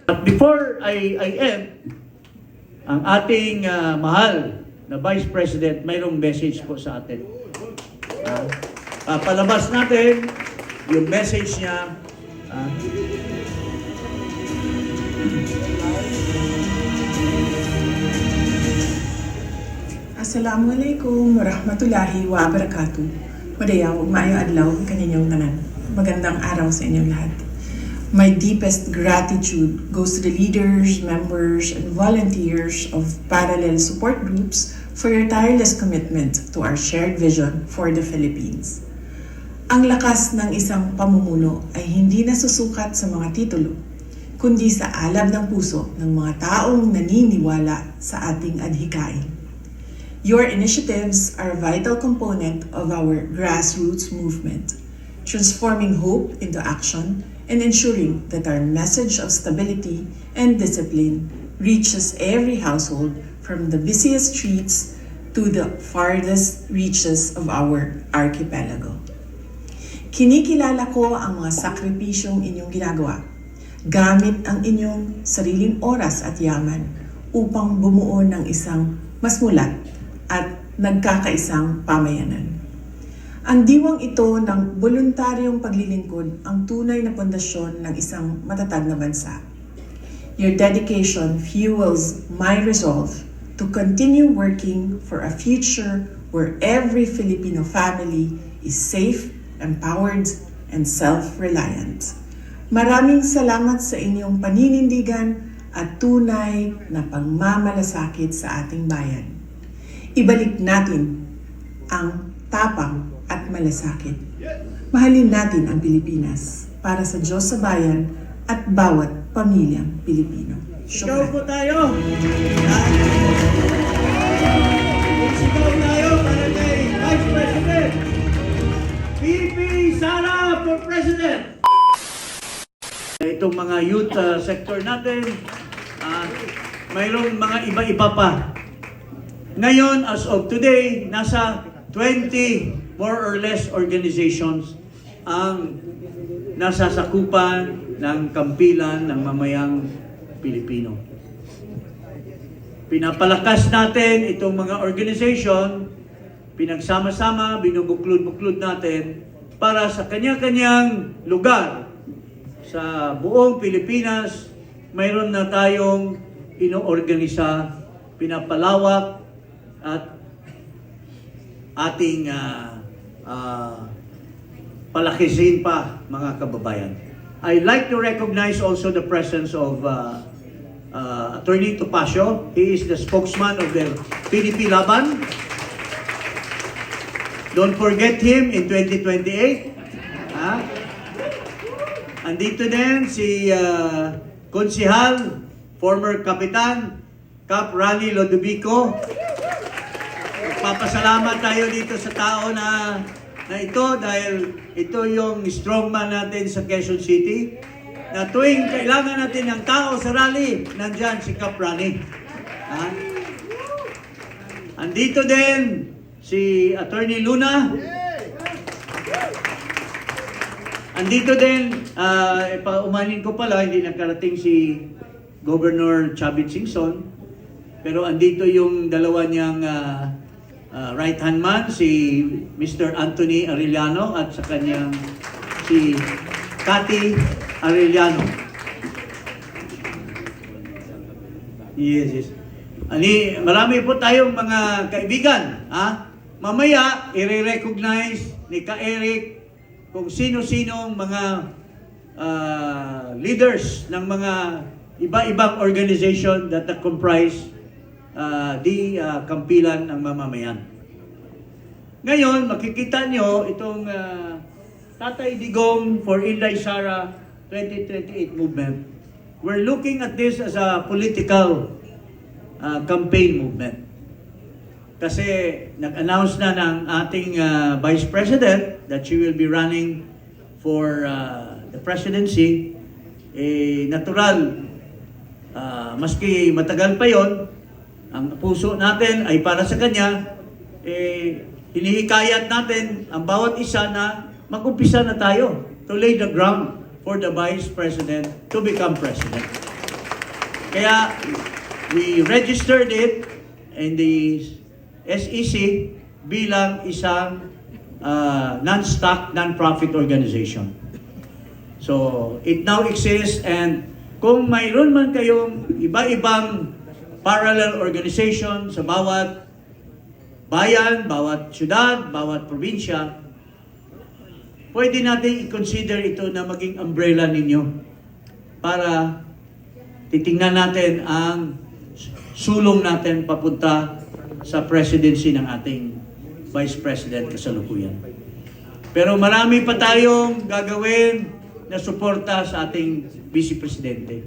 But before I end, ang ating mahal na Vice President, mayroong message po sa atin. Palabas natin yung message niya. Assalamualaikum warahmatullahi wabarakatuh. Madayaw, maayo adlaw kaninyong tanan. Magandang araw sa inyong lahat. My deepest gratitude goes to the leaders, members, and volunteers of parallel support groups for your tireless commitment to our shared vision for the Philippines. Ang lakas ng isang pamumuno ay hindi nasusukat sa mga titulo, kundi sa alab ng puso ng mga taong naniniwala sa ating adhikain. Your initiatives are a vital component of our grassroots movement, transforming hope into action and ensuring that our message of stability and discipline reaches every household from the busiest streets to the farthest reaches of our archipelago. Kinikilala ko ang mga sakripisyong inyong ginagawa gamit ang inyong sariling oras at yaman upang bumuo ng isang mas mulat at nagkakaisang pamayanan. Ang diwang ito ng voluntaryong paglilingkod ang tunay na pundasyon ng isang matatag na bansa. Your dedication fuels my resolve to continue working for a future where every Filipino family is safe, empowered, and self-reliant. Maraming salamat sa inyong paninindigan at tunay na pagmamalasakit sa ating bayan. Ibalik natin ang tapang at malasakit. Mahalin natin ang Pilipinas para sa Diyos sa bayan at bawat pamilyang Pilipino. Sigaw po tayo! Sigaw tayo para kay Vice President! PP Sara for President! Itong mga youth sector natin, mayroong mga iba-iba pa. Ngayon, as of today, nasa 20 more or less organizations ang nasasakupan ng kampilan ng mamayang Pilipino. Pinapalakas natin itong mga organization, pinagsama-sama, binubuklod-buklod natin para sa kanya-kanyang lugar sa buong Pilipinas, mayroon na tayong inoorganisa, pinapalawak at ating palakisin pa, mga kababayan. I'd like to recognize also the presence of Attorney Topacio. He is the spokesman of the PDP Laban. Don't forget him in 2028. Andito din si Konsihal, former Kapitan, Cap Rally Lodovico. Papasalamat tayo dito sa tao na ito dahil ito yung strongman natin sa Quezon City na tuwing kailangan natin ng tao sa rally, nandyan si Cap Rally. Andito din si Attorney Luna. Andito din, paumanin ko pala, hindi nakarating si Governor Chavit Singson, pero andito yung dalawa niyang right-hand man, si Mr. Anthony Arellano at sa kanyang si Cathy Arellano. Yes. Marami po tayong mga kaibigan. Mamaya, i-recognize ni Ka-Eric kung sino-sinong mga leaders ng mga iba-ibang organization that comprise di kampilan ng mamamayan. Ngayon, makikita nyo itong Tatay Digong for Inday Sara 2028 movement. We're looking at this as a political campaign movement. Kasi nag-announce na ng ating Vice President that she will be running for the presidency. Natural, maski matagal pa yon, ang puso natin ay para sa kanya, hinihikayat natin ang bawat isa na mag-umpisa na tayo to lay the ground for the Vice President to become President. Kaya we registered it in the SEC bilang isang non-stock, non-profit organization. So, it now exists, and kung mayroon man kayong iba-ibang parallel organization sa bawat bayan, bawat syudad, bawat probinsya, pwede natin i-consider ito na maging umbrella ninyo para titingnan natin ang sulong natin papunta sa presidency ng ating Vice President kasalukuyan. Pero marami pa tayong gagawin na suporta sa ating Vice Presidente.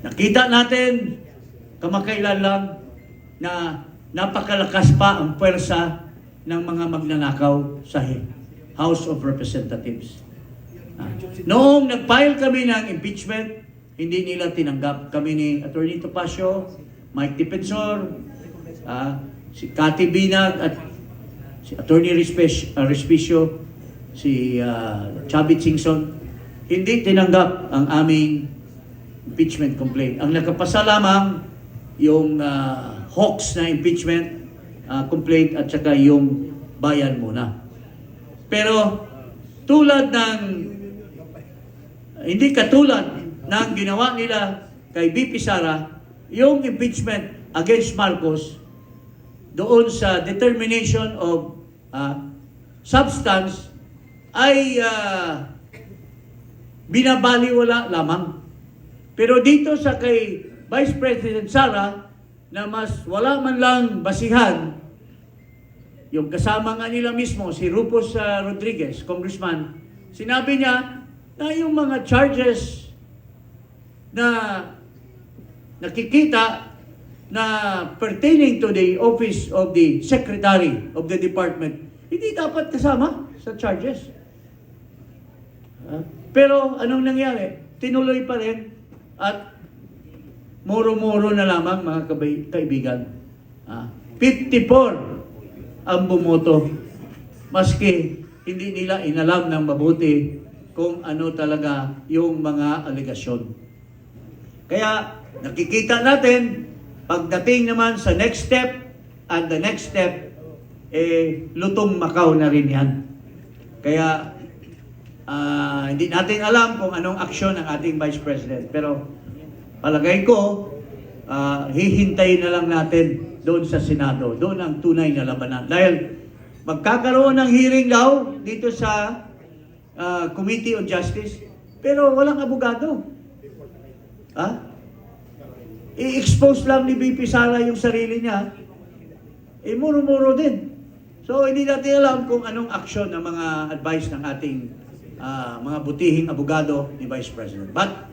Nakita natin kamakailan lang na napakalakas pa ang puwersa ng mga magnanakaw sa House of Representatives. Noong nag-file kami ng impeachment, hindi nila tinanggap. Kami ni Atty. Topacio, Mike Defensor, si Cathy Binag at si Atty. Respicio, si Chavit Singson, hindi tinanggap ang aming impeachment complaint. Ang nakapasa lamang yung Hawks na impeachment complaint at saka yung bayan muna. Pero tulad ng hindi katulad ng ginawa nila kay VP Sara, yung impeachment against Marcos doon sa determination of substance ay binabaliwala lamang. Pero dito sa kay Vice President Sara na mas wala man lang basihan, yung kasama nga nila mismo, si Rufus Rodriguez, Congressman, sinabi niya na yung mga charges na nakikita na pertaining to the office of the Secretary of the Department, hindi dapat kasama sa charges. Pero anong nangyari? Tinuloy pa rin at moro-moro na lamang mga kaibigan. 54 ang bumoto, maski hindi nila inalam ng mabuti kung ano talaga yung mga alegasyon. Kaya nakikita natin, pagdating naman sa next step, and the next step, lutong Macau na rin yan. Kaya hindi natin alam kung anong aksyon ng ating Vice President. Pero palagay ko, hihintayin na lang natin doon sa Senado. Doon ang tunay na labanan. Dahil magkakaroon ng hearing daw dito sa Committee on Justice, pero walang abogado. I-expose lang ni VP Sara yung sarili niya, muro-muro din. So hindi natin alam kung anong aksyon ng mga advice ng ating mga butihing abogado ni Vice President. But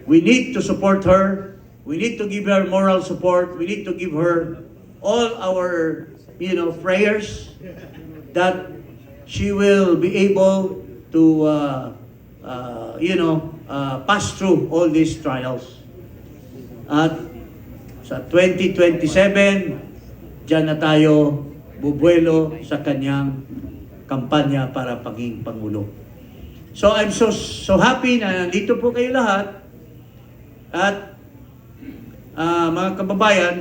we need to support her. We need to give her moral support. We need to give her all our, prayers that she will be able to, pass through all these trials. At sa 2027, dyan na tayo bubuelo sa kanyang kampanya para paging Pangulo. So I'm so happy na nandito po kayo lahat. At mga kababayan,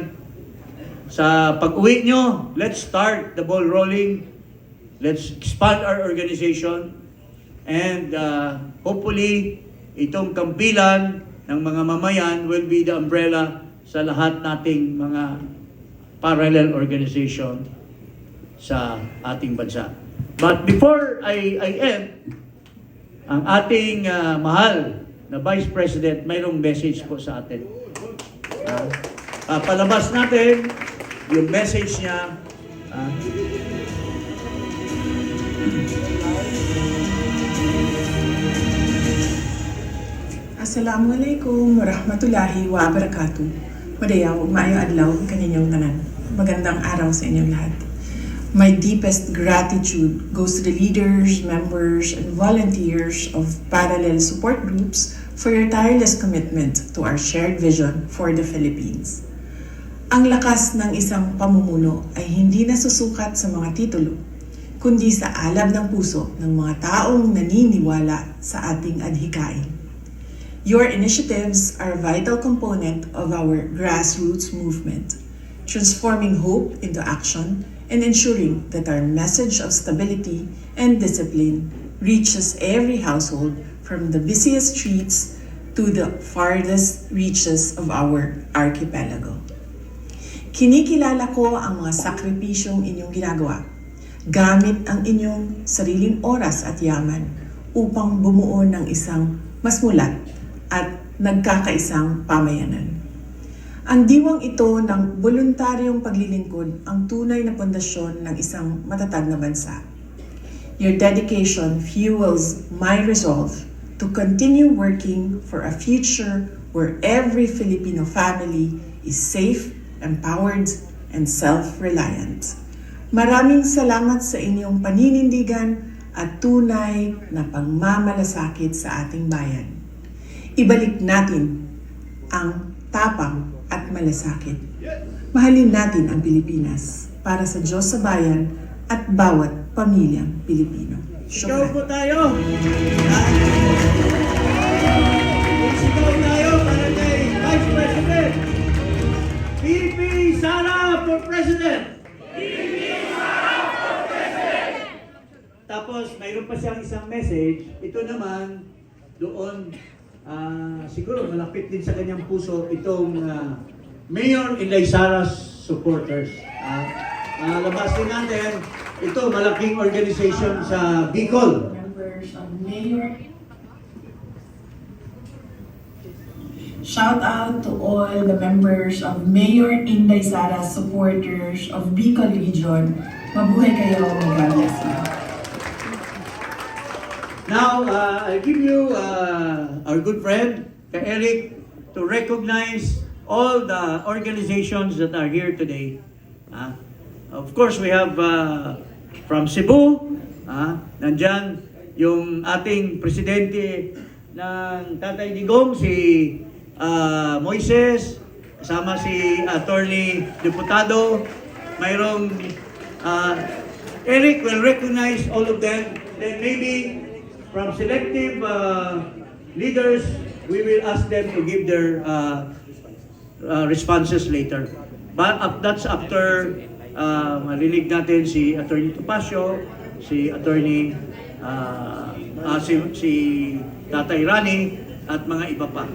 sa pag-uwi nyo, let's start the ball rolling. Let's expand our organization. And hopefully, itong kampilan ng mga mamayan will be the umbrella sa lahat nating mga parallel organization sa ating bansa. But before I end, ang ating mahal na Vice President, mayroong message po sa atin. Palabas natin yung message niya. Assalamualaikum warahmatullahi wabarakatuh. Madayaw, maayo adlaw, kaninyong tanan. Magandang araw sa inyong lahat. My deepest gratitude goes to the leaders, members, and volunteers of parallel support groups for your tireless commitment to our shared vision for the Philippines. Ang lakas ng isang pamumuno ay hindi nasusukat sa mga titulo, kundi sa alab ng puso ng mga taong naniniwala sa ating adhikain. Your initiatives are a vital component of our grassroots movement, transforming hope into action and ensuring that our message of stability and discipline reaches every household from the busiest streets to the farthest reaches of our archipelago. Kinikilala ko ang mga sakripisyong inyong ginagawa gamit ang inyong sariling oras at yaman upang bumuo ng isang mas mulat at nagkakaisang pamayanan. Ang diwang ito ng voluntaryong paglilingkod ang tunay na pundasyon ng isang matatag na bansa. Your dedication fuels my resolve to continue working for a future where every Filipino family is safe, empowered, and self-reliant. Maraming salamat sa inyong paninindigan at tunay na pagmamalasakit sa ating bayan. Ibalik natin ang tapang at malasakit. Mahalin natin ang Pilipinas para sa Diyos sa bayan at bawat pamilyang Pilipino. Sigaw po tayo! Sigaw tayo para kay Vice President! VP Sara for President! Tapos, mayroon pa siyang isang message. Ito naman, doon, siguro malapit din sa kanyang puso, itong Mayor Inday Sara's supporters. Labasin natin, ito, malaking organization sa Bicol. Members of Mayor. Shout out to all the members of Mayor Inday Sara supporters of Bicol Region. Mabuhay kayo, God bless you. Now, I give you our good friend, Eric, to recognize all the organizations that are here today. Of course, we have from Cebu, nandyan yung ating presidente ng Tatay Digong, si Moises, kasama si Attorney Deputado. Mayroong Eric will recognize all of them. Then maybe from selective leaders, we will ask them to give their responses later. But that's after marinig natin si Attorney Topacio, si Attorney si Tatay Rani at mga iba pa.